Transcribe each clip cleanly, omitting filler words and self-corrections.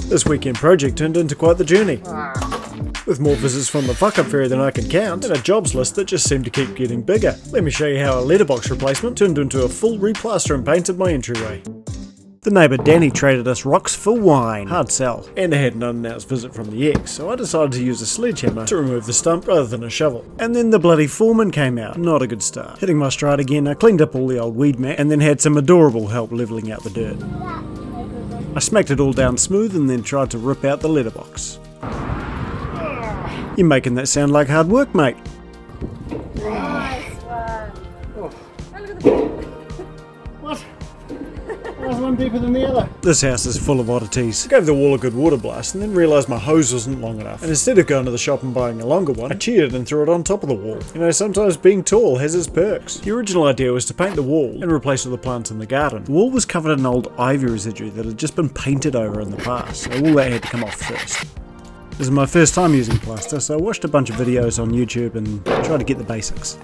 This weekend project turned into quite the journey, with more visits from the fuck-up fairy than I can count, and a jobs list that just seemed to keep getting bigger. Let me show you how a letterbox replacement turned into a full replaster and paint of my entryway. The neighbour Danny traded us rocks for wine, hard sell, and I had an unannounced visit from the ex, so I decided to use a sledgehammer to remove the stump rather than a shovel. And then the bloody foreman came out, not a good start. Hitting my stride again, I cleaned up all the old weed mat and then had some adorable help levelling out the dirt. I smacked it all down smooth and then tried to rip out the letterbox. You're making that sound like hard work, mate. Nice one. Oh. What? There's one deeper than the other. This house is full of oddities. I gave the wall a good water blast and then realised my hose wasn't long enough. And instead of going to the shop and buying a longer one, I cheated and threw it on top of the wall. You know, sometimes being tall has its perks. The original idea was to paint the wall and replace all the plants in the garden. The wall was covered in old ivy residue that had just been painted over in the past, so all that had to come off first. This is my first time using plaster, so I watched a bunch of videos on YouTube and tried to get the basics,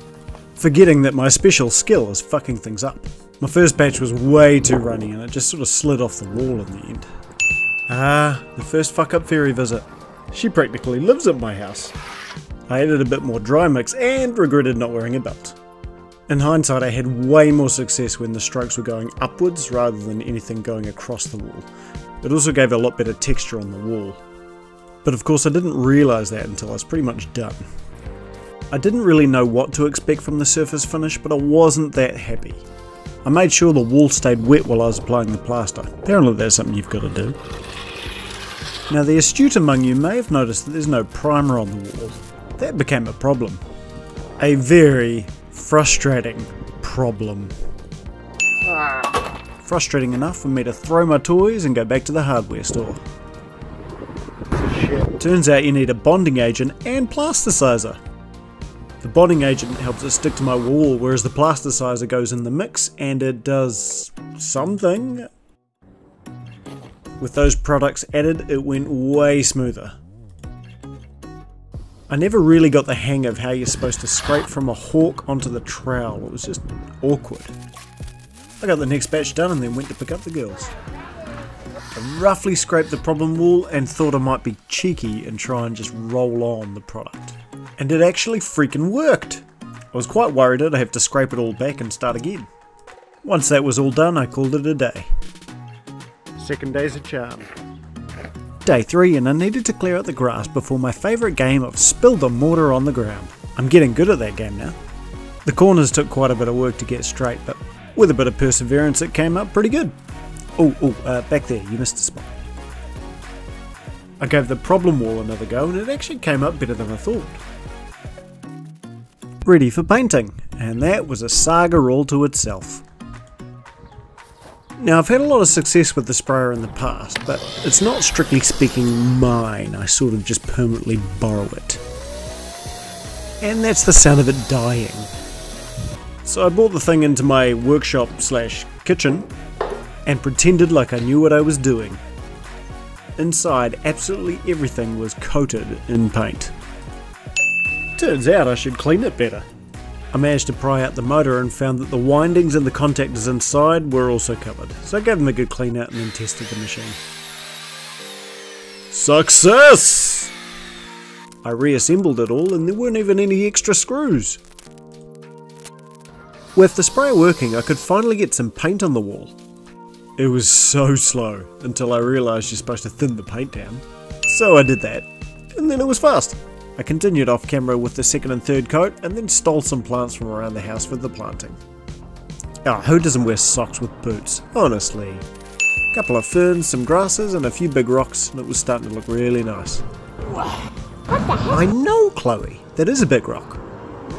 forgetting that my special skill is fucking things up. My first batch was way too runny and it just sort of slid off the wall in the end. The first fuck-up fairy visit. She practically lives at my house. I added a bit more dry mix and regretted not wearing a belt. In hindsight, I had way more success when the strokes were going upwards rather than anything going across the wall. It also gave a lot better texture on the wall. But of course I didn't realise that until I was pretty much done. I didn't really know what to expect from the surface finish, but I wasn't that happy. I made sure the wall stayed wet while I was applying the plaster. Apparently that's something you've got to do. Now the astute among you may have noticed that there's no primer on the wall. That became a problem. A very frustrating problem. Frustrating enough for me to throw my toys and go back to the hardware store. Shit. Turns out you need a bonding agent and plasticizer. The bonding agent helps it stick to my wall, whereas the plasticizer goes in the mix and it does something. With those products added, it went way smoother. I never really got the hang of how you're supposed to scrape from a hawk onto the trowel. It was just awkward. I got the next batch done and then went to pick up the girls. I roughly scraped the problem wall and thought I might be cheeky and try and just roll on the product. And it actually freaking worked! I was quite worried I'd have to scrape it all back and start again. Once that was all done, I called it a day. Second day's a charm. Day 3, and I needed to clear out the grass before my favourite game of spill the mortar on the ground. I'm getting good at that game now. The corners took quite a bit of work to get straight, but with a bit of perseverance it came up pretty good. Back there, you missed a spot. I gave the problem wall another go and it actually came up better than I thought. Ready for painting, and that was a saga all to itself. Now I've had a lot of success with the sprayer in the past, but it's not strictly speaking mine, I sort of just permanently borrow it. And that's the sound of it dying. So I brought the thing into my workshop / kitchen and pretended like I knew what I was doing. Inside, absolutely everything was coated in paint. Turns out I should clean it better. I managed to pry out the motor and found that the windings and the contactors inside were also covered, so I gave them a good clean out and then tested the machine. Success! I reassembled it all and there weren't even any extra screws. With the sprayer working, I could finally get some paint on the wall. It was so slow until I realised you're supposed to thin the paint down. So I did that, and then it was fast. I continued off camera with the second and third coat and then stole some plants from around the house for the planting. Who doesn't wear socks with boots? Honestly. A couple of ferns, some grasses and a few big rocks and it was starting to look really nice. What the heck? I know, Chloe, that is a big rock.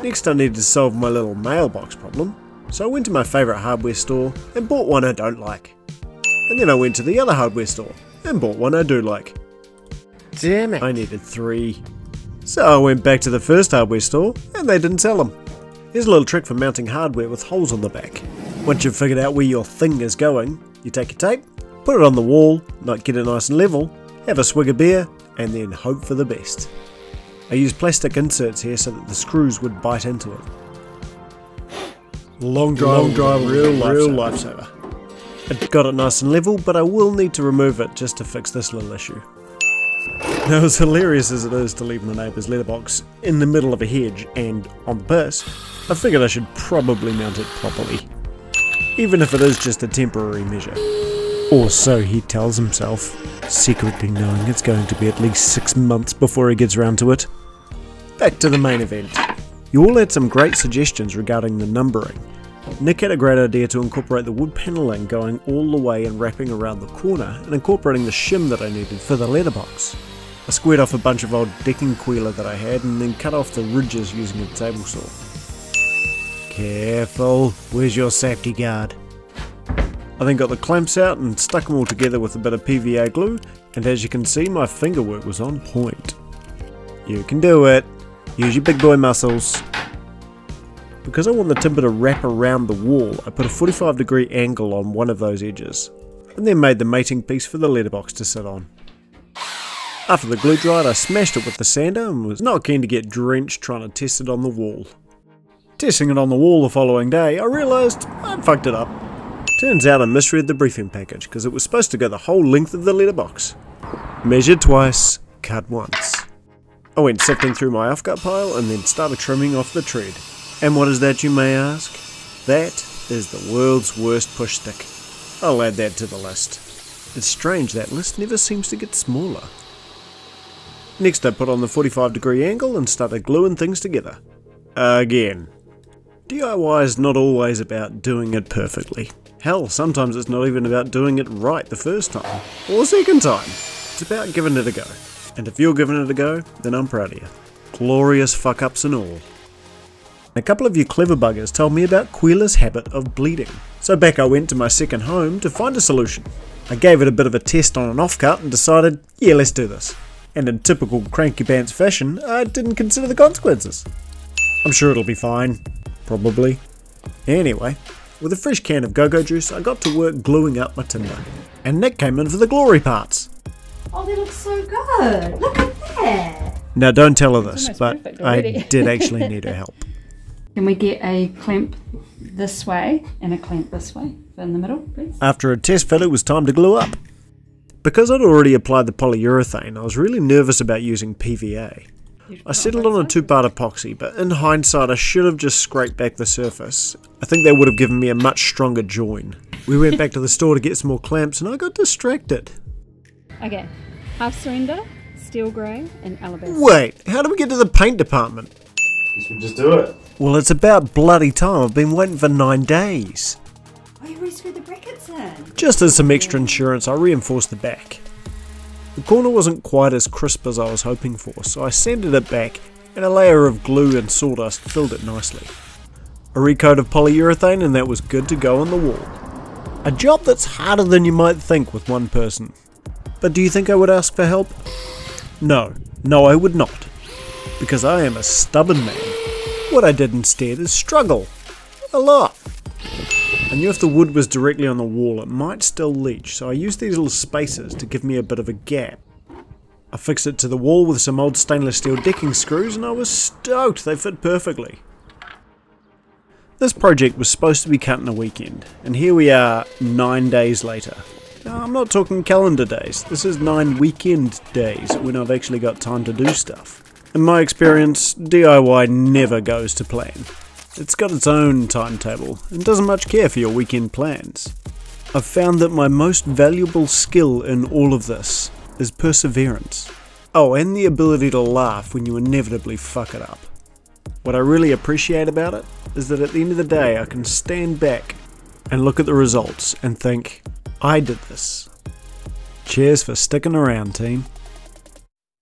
Next I needed to solve my little mailbox problem, so I went to my favourite hardware store and bought one I don't like. And then I went to the other hardware store and bought one I do like. Damn it. I needed 3. So I went back to the first hardware store and they didn't sell them. Here's a little trick for mounting hardware with holes on the back. Once you've figured out where your thing is going, you take your tape, put it on the wall, get it nice and level, have a swig of beer, and then hope for the best. I used plastic inserts here so that the screws would bite into it. Long drive, real lifesaver. I've got it nice and level, but I will need to remove it just to fix this little issue. Now, as hilarious as it is to leave my neighbour's letterbox in the middle of a hedge and on the piss, I figured I should probably mount it properly, even if it is just a temporary measure. Or so he tells himself, secretly knowing it's going to be at least 6 months before he gets around to it. Back to the main event. You all had some great suggestions regarding the numbering. Nick had a great idea to incorporate the wood panelling going all the way and wrapping around the corner, and incorporating the shim that I needed for the letterbox. I squared off a bunch of old decking queeler that I had and then cut off the ridges using a table saw. Careful, where's your safety guard? I then got the clamps out and stuck them all together with a bit of PVA glue, and as you can see, my finger work was on point. You can do it. Use your big boy muscles. Because I want the timber to wrap around the wall, I put a 45-degree angle on one of those edges, and then made the mating piece for the letterbox to sit on. After the glue dried, I smashed it with the sander and was not keen to get drenched trying to test it on the wall. Testing it on the wall the following day, I realised I'd fucked it up. Turns out I misread the briefing package because it was supposed to go the whole length of the letterbox. Measured twice, cut once. I went sifting through my off-cut pile and then started trimming off the tread. And what is that, you may ask? That is the world's worst push stick. I'll add that to the list. It's strange that list never seems to get smaller. Next I put on the 45-degree angle and started gluing things together. Again. DIY is not always about doing it perfectly. Hell, sometimes it's not even about doing it right the first time, or second time. It's about giving it a go. And if you're giving it a go, then I'm proud of you. Glorious fuck-ups and all. A couple of you clever buggers told me about Queela's habit of bleeding. So back I went to my second home to find a solution. I gave it a bit of a test on an offcut and decided, yeah, let's do this. And in typical Cranky Pants fashion, I didn't consider the consequences. I'm sure it'll be fine. Probably. Anyway, with a fresh can of go-go juice, I got to work gluing up my timber. And Nick came in for the glory parts. Oh, they look so good. Look at that. Now don't tell her this, but I did actually need her help. Can we get a clamp this way and a clamp this way in the middle, please? After a test fit, it was time to glue up. Because I'd already applied the polyurethane, I was really nervous about using PVA. I settled on a 2-part epoxy, but in hindsight I should have just scraped back the surface. I think that would have given me a much stronger join. We went back to the store to get some more clamps and I got distracted. Okay, half surrender, steel grey and alabaster. Wait, how do we get to the paint department? Guess we just do it. Well, it's about bloody time. I've been waiting for 9 days. Oh, you re-screwed the brackets in. Just as some extra insurance, I reinforced the back. The corner wasn't quite as crisp as I was hoping for, so I sanded it back and a layer of glue and sawdust filled it nicely. A recoat of polyurethane and that was good to go on the wall. A job that's harder than you might think with one person. But do you think I would ask for help? No, I would not. Because I am a stubborn man. What I did instead is struggle. A lot. I knew if the wood was directly on the wall it might still leach, so I used these little spacers to give me a bit of a gap. I fixed it to the wall with some old stainless steel decking screws and I was stoked they fit perfectly. This project was supposed to be cut in a weekend, and here we are 9 days later. Now, I'm not talking calendar days, this is 9 weekend days when I've actually got time to do stuff. In my experience, DIY never goes to plan. It's got its own timetable and doesn't much care for your weekend plans. I've found that my most valuable skill in all of this is perseverance. Oh, and the ability to laugh when you inevitably fuck it up. What I really appreciate about it is that at the end of the day I can stand back and look at the results and think, I did this. Cheers for sticking around, team.